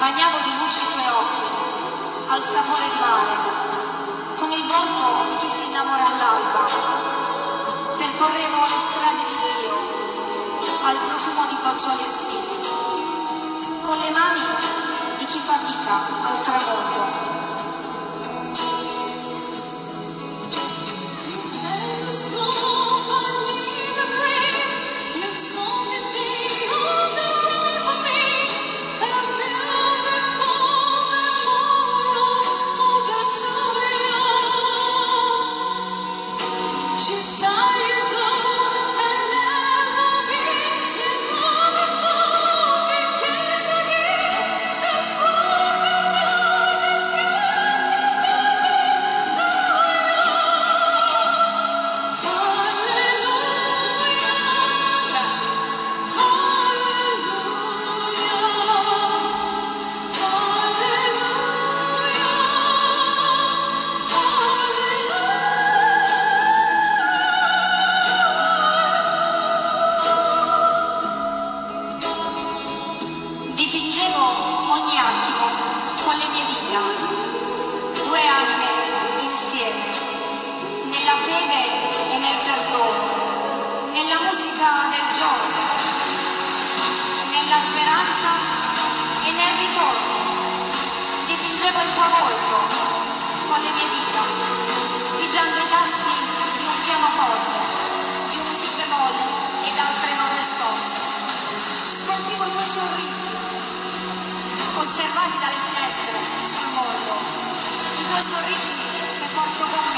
Bagnavo di luce i tuoi occhi, al sapore di mare, con il volto di chi si innamora all'alba. Percorrevo le strade di Dio, al profumo di poggioli estivi, con le mani di chi fatica al tramonto. Dipingevo ogni attimo con le mie dita, due anime insieme, nella fede e nel perdono, nella musica del giorno, nella speranza e nel ritorno. Dipingevo il tuo volto con le mie dita, pigiando i tasti di un pianoforte, di un si bemolle ed altre note storte. Scolpivo i tuoi sorrisi, osservati dalle finestre sul mondo, i tuoi sorrisi che porto con me